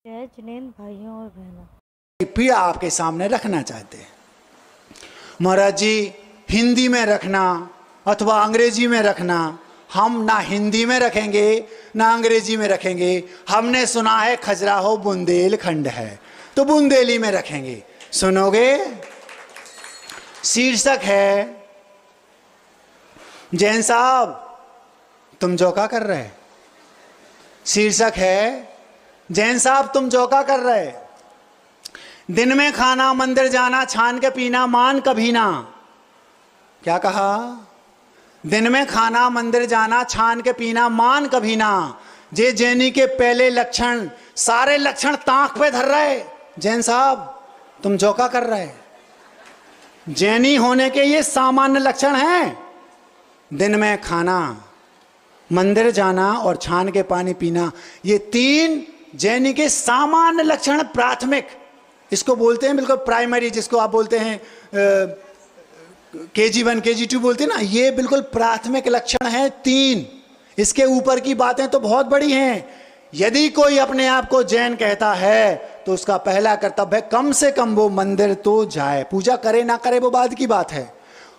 जय जिनेंद्र भाइयों और बहनों, पीड़ा आपके सामने रखना चाहते हैं। महाराज जी, हिंदी में रखना अथवा अंग्रेजी में रखना, हम ना हिंदी में रखेंगे ना अंग्रेजी में रखेंगे। हमने सुना है खजुराहो बुंदेलखंड है, तो बुंदेली में रखेंगे। सुनोगे? शीर्षक है, जैन साहब तुम जोका कर रहे। शीर्षक है, जैन साहब तुम जोका कर रहे। दिन में खाना, मंदिर जाना, छान के पीना, मान कभी ना। क्या कहा? दिन में खाना, मंदिर जाना, छान के पीना, मान कभी ना। जे जैनी के पहले लक्षण, सारे लक्षण ताक पे धर रहे। जैन साहब तुम जोका कर रहे। जैनी होने के ये सामान्य लक्षण हैं। दिन में खाना, मंदिर जाना और छान के पानी पीना, ये तीन जैनी के सामान्य लक्षण, प्राथमिक, इसको बोलते हैं बिल्कुल प्राइमरी, जिसको आप बोलते हैं KG1 KG2 बोलते हैं ना, ये बिल्कुल प्राथमिक लक्षण है तीन। इसके ऊपर की बातें तो बहुत बड़ी हैं। यदि कोई अपने आप को जैन कहता है तो उसका पहला कर्तव्य है कम से कम वो मंदिर तो जाए। पूजा करे ना करे वो बाद की बात है,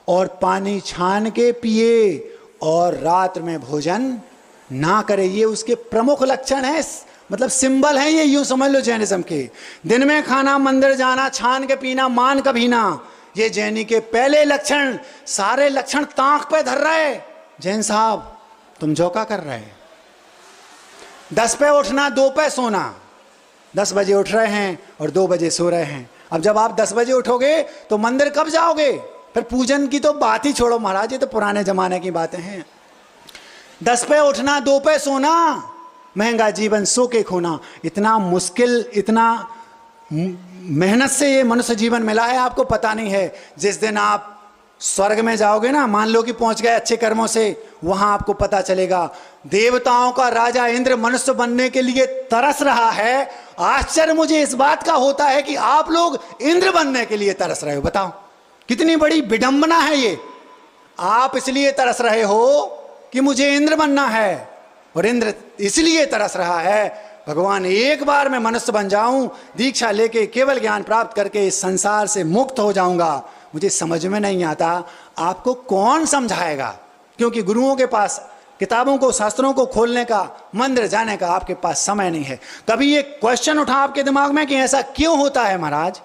और पानी छान के पिए, और रात में भोजन ना करे। ये उसके प्रमुख लक्षण हैं, मतलब सिंबल हैं ये, यूं समझ लो जैनिज्म के। दिन में खाना, मंदिर जाना, छान के पीना, मान कभी ना, ये जैनी के पहले लक्षण, सारे लक्षण ताक पे धर रहे। जैन साहब तुम जोका कर रहे। 10 पे उठना, 2 पे सोना। 10 बजे उठ रहे हैं और 2 बजे सो रहे हैं। अब जब आप 10 बजे उठोगे तो मंदिर कब जाओगे? फिर पूजन की तो बात ही छोड़ो महाराज, ये तो पुराने जमाने की बातें हैं। 10 पे उठना, 2 पे सोना, महंगा जीवन सो के खोना। इतना मुश्किल, इतना मेहनत से ये मनुष्य जीवन मिला है, आपको पता नहीं है। जिस दिन आप स्वर्ग में जाओगे ना, मान लो कि पहुंच गए अच्छे कर्मों से, वहां आपको पता चलेगा देवताओं का राजा इंद्र मनुष्य बनने के लिए तरस रहा है। आश्चर्य मुझे इस बात का होता है कि आप लोग इंद्र बनने के लिए तरस रहे हो। बताओ कितनी बड़ी विडंबना है ये। आप इसलिए तरस रहे हो कि मुझे इंद्र बनना है, और इंद्र इसलिए तरस रहा है भगवान एक बार मैं मनुष्य बन जाऊं, दीक्षा लेके केवल ज्ञान प्राप्त करके इस संसार से मुक्त हो जाऊंगा। मुझे समझ में नहीं आता, आपको कौन समझाएगा? क्योंकि गुरुओं के पास किताबों को, शास्त्रों को खोलने का, मंदिर जाने का आपके पास समय नहीं है। कभी ये क्वेश्चन उठा आपके दिमाग में कि ऐसा क्यों होता है महाराज?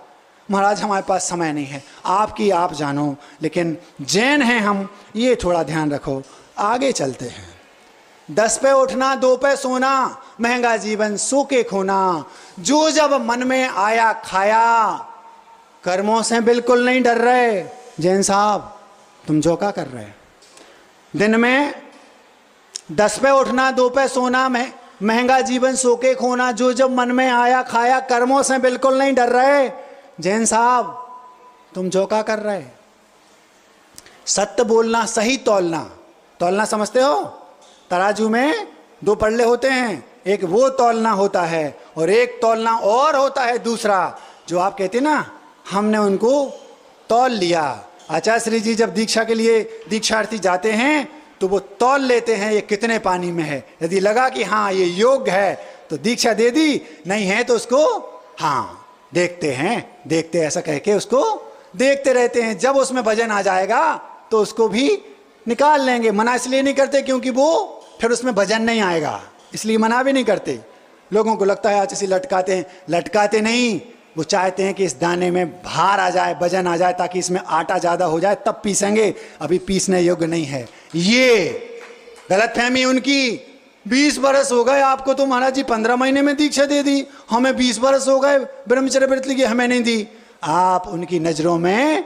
महाराज हमारे पास समय नहीं है। आपकी आप जानो, लेकिन जैन हैं हम, ये थोड़ा ध्यान रखो। आगे चलते हैं। 10 पे उठना, 2 पे सोना, महंगा जीवन सो के खोना। जो जब मन में आया खाया, कर्मों से बिल्कुल नहीं डर रहे। जैन साहब तुम जोका कर रहे। दिन में 10 पे उठना, 2 पे सोना, महंगा जीवन सो के खोना। जो जब मन में आया खाया, कर्मों से बिल्कुल नहीं डर रहे। जैन साहब तुम जोका कर रहे। सत्य बोलना, सही तौलना। तौलना समझते हो? तराजू में 2 पल्ले होते हैं, एक वो तौलना होता है और एक तौलना और होता है दूसरा, जो आप कहते ना हमने उनको तौल लिया। आचार्य श्री जी जब दीक्षा के लिए दीक्षार्थी जाते हैं तो वो तौल लेते हैं ये कितने पानी में है। यदि लगा कि हाँ ये योग्य है तो दीक्षा दे दी, नहीं है तो उसको हाँ देखते हैं, देखते ऐसा कह के उसको देखते रहते हैं। जब उसमें वजन आ जाएगा तो उसको भी निकाल लेंगे। मना इसलिए नहीं करते क्योंकि वो फिर उसमें वजन नहीं आएगा, इसलिए मना भी नहीं करते। लोगों को लगता है आज इसे लटकाते हैं, लटकाते नहीं। वो चाहते हैं कि इस दाने में भार आ जाए, वजन आ जाए, ताकि इसमें आटा ज़्यादा हो जाए, तब पीसेंगे। अभी पीसने योग्य नहीं है। ये गलतफहमी उनकी। 20 बरस हो गए आपको तो महाराज जी 15 महीने में दीक्षा दे दी, हमें 20 बरस हो गए ब्रह्मचर्य व्रत की, हमें नहीं दी। आप उनकी नज़रों में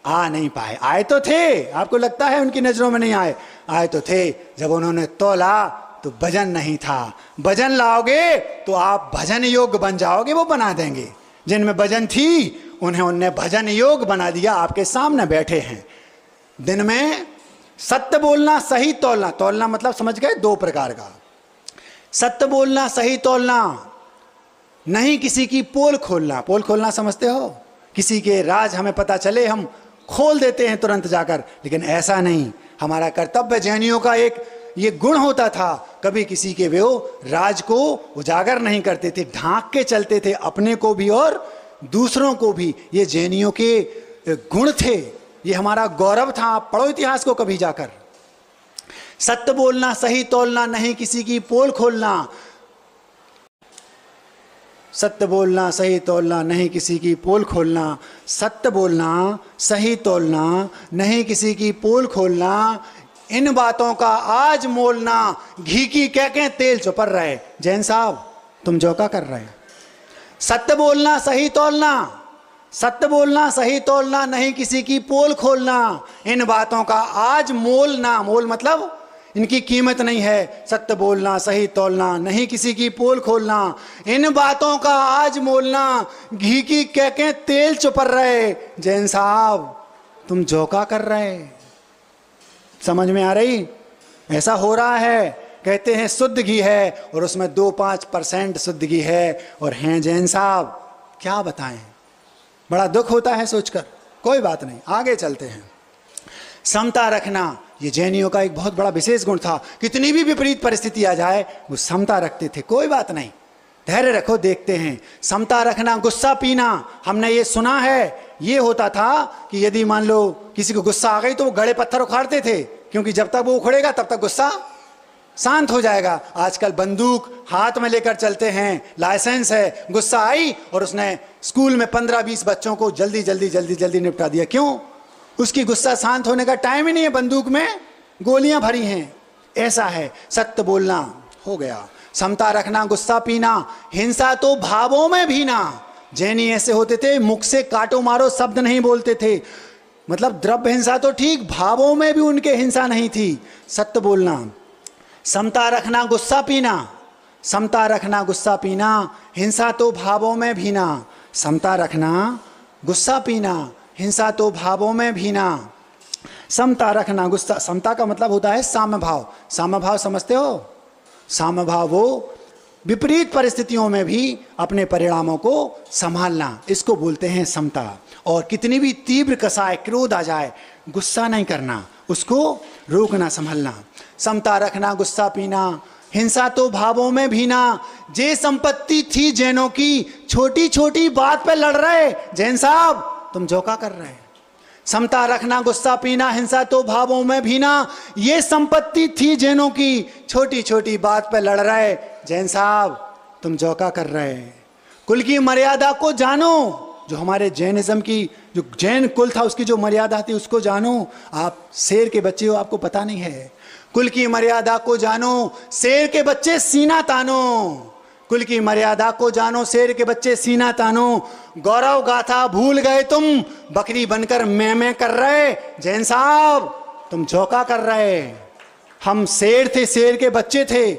आ नहीं पाए। आए तो थे, आपको लगता है उनकी नज़रों में नहीं आए, आए तो थे। जब उन्होंने तोला तो भजन नहीं था। भजन लाओगे तो आप भजन योग बन जाओगे, वो बना देंगे। जिनमें भजन थी उन्हें भजन योग बना दिया। आपके सामने बैठे हैं। दिन में सत्य बोलना, सही तौलना। तौलना मतलब समझ गए, 2 प्रकार का। सत्य बोलना, सही तौलना, नहीं किसी की पोल खोलना। पोल खोलना समझते हो? किसी के राज हमें पता चले, हम खोल देते हैं तुरंत जाकर, लेकिन ऐसा नहीं। हमारा कर्तव्य जैनियों का ये गुण होता था, कभी किसी के वे राज को उजागर नहीं करते थे, ढांक के चलते थे, अपने को भी और दूसरों को भी। ये जैनियों के गुण थे, ये हमारा गौरव था। आप पढ़ो इतिहास को कभी जाकर। सत्य बोलना, सही तोलना, नहीं किसी की पोल खोलना। सत्य बोलना, सही तोलना, नहीं किसी की पोल खोलना। सत्य बोलना, सही तोलना, नहीं किसी की पोल खोलना, इन बातों का आज मोलना, घी की कह तेल चुपर रहे। जैन साहब तुम जो का कर रहे हैं। सत्य बोलना, सही तोलना, सत्य बोलना, सही तोलना, नहीं किसी की पोल खोलना, इन बातों का आज मोलना। मोल मतलब इनकी कीमत नहीं है। सत्य बोलना, सही तोलना, नहीं किसी की पोल खोलना, इन बातों का आज मोलना, घी की कह तेल चुपर रहे। जैन साहब तुम जोका कर रहे। समझ में आ रही? ऐसा हो रहा है। कहते हैं शुद्ध घी है और उसमें 2-5% शुद्ध घी है और हैं जैन साहब। क्या बताएं, बड़ा दुख होता है सोचकर। कोई बात नहीं, आगे चलते हैं। समता रखना ये जैनियों का एक बहुत बड़ा विशेष गुण था। कितनी भी विपरीत परिस्थिति आ जाए वो समता रखते थे। कोई बात नहीं, धैर्य रखो, देखते हैं। समता रखना, गुस्सा पीना। हमने ये सुना है, ये होता था कि यदि मान लो किसी को गुस्सा आ गई तो वो गड़े पत्थर उखाड़ते थे, क्योंकि जब तक वो उखड़ेगा तब तक गुस्सा शांत हो जाएगा। आजकल बंदूक हाथ में लेकर चलते हैं, लाइसेंस है। गुस्सा आई और उसने स्कूल में 15-20 बच्चों को जल्दी जल्दी जल्दी जल्दी निपटा दिया। क्यों? उसकी गुस्सा शांत होने का टाइम ही नहीं है, बंदूक में गोलियां भरी हैं। ऐसा है। सत्य बोलना हो गया, समता रखना, गुस्सा पीना, हिंसा तो भावों में भी ना। जैनी ऐसे होते थे, मुख से काटो मारो शब्द नहीं बोलते थे। मतलब द्रव्य हिंसा तो ठीक, भावों में भी उनके हिंसा नहीं थी। सत्य बोलना, समता रखना, गुस्सा पीना। समता रखना, गुस्सा पीना, हिंसा तो भावों में भी ना। समता रखना, गुस्सा पीना, हिंसा तो भावों में भी ना। समता रखना, गुस्सा। समता का मतलब होता है साम्य भाव। साम्य भाव समझते हो? साम्य भाव वो विपरीत परिस्थितियों में भी अपने परिणामों को संभालना, इसको बोलते हैं समता। और कितनी भी तीव्र कसाय, क्रोध आ जाए, गुस्सा नहीं करना, उसको रोकना, संभलना। समता रखना, गुस्सा पीना, हिंसा तो भावों में भी ना। जे संपत्ति थी जैनों की, छोटी छोटी बात पे लड़ रहे। जैन साहब तुम जोका कर रहे हैं। समता रखना, गुस्सा पीना, हिंसा तो भावों में भी ना। ये संपत्ति थी जैनों की, छोटी छोटी बात पे लड़ रहे। जैन साहब तुम जोका कर रहे हैं। कुल की मर्यादा को जानो। जो हमारे जैनिज्म की, जो जैन कुल था उसकी जो मर्यादा थी उसको जानो। आप शेर के बच्चे हो, आपको पता नहीं है। कुल की मर्यादा को जानो, शेर के बच्चे सीना तानो। कुल की मर्यादा को जानो, शेर के बच्चे सीना तानो। गौरव गाथा भूल गए तुम, बकरी बनकर मैं कर रहे। जैन साहब तुम जोका कर रहे। हम शेर थे, शेर के बच्चे थे,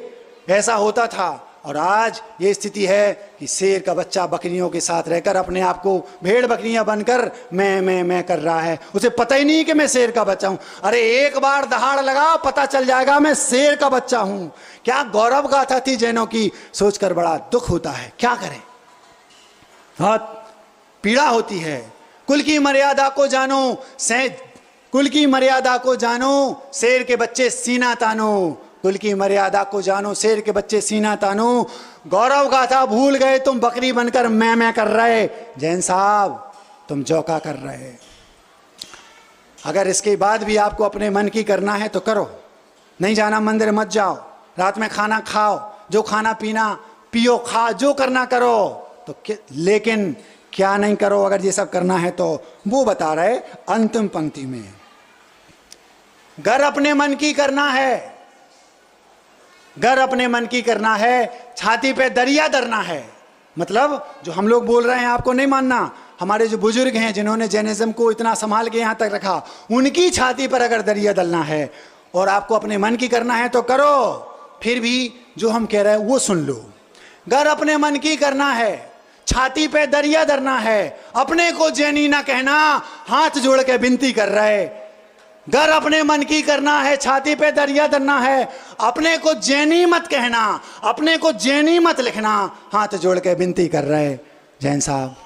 ऐसा होता था। और आज ये स्थिति है कि शेर का बच्चा बकरियों के साथ रहकर अपने आप को भेड़ बकरियां बनकर मैं कर रहा है। उसे पता ही नहीं कि मैं शेर का बच्चा हूं। अरे एक बार दहाड़ लगा, पता चल जाएगा मैं शेर का बच्चा हूं। क्या गौरव गाथा थी जैनों की, सोचकर बड़ा दुख होता है। क्या करें, बहुत पीड़ा होती है। कुल की मर्यादा को जानो, कुल की मर्यादा को जानो, शेर के बच्चे सीना तानो। कुल की मर्यादा को जानो, शेर के बच्चे सीना तानो। गौरव गाथा भूल गए तुम, बकरी बनकर मैं कर रहे। जैन साहब तुम जोका कर रहे। अगर इसके बाद भी आपको अपने मन की करना है तो करो। नहीं जाना मंदिर मत जाओ, रात में खाना खाओ, जो खाना पीना पियो, खा, जो करना करो। तो लेकिन क्या नहीं करो अगर ये सब करना है तो? वो बता रहे अंतिम पंक्ति में, घर अपने मन की करना है। घर अपने मन की करना है, छाती पे दरिया धरना है। मतलब जो हम लोग बोल रहे हैं आपको नहीं मानना। हमारे जो बुजुर्ग हैं जिन्होंने जैनिज्म को इतना संभाल के यहाँ तक रखा, उनकी छाती पर अगर दरिया डलना है और आपको अपने मन की करना है तो करो। फिर भी जो हम कह रहे हैं वो सुन लो। घर अपने मन की करना है, छाती पे दरिया धरना है, अपने को जैनी ना कहना, हाथ जोड़ के विनती कर रहे। घर अपने मन की करना है, छाती पे दरिया धरना है, अपने को जैनी मत कहना, अपने को जैनी मत लिखना, हाथ जोड़ के विनती कर रहे। जैन साहब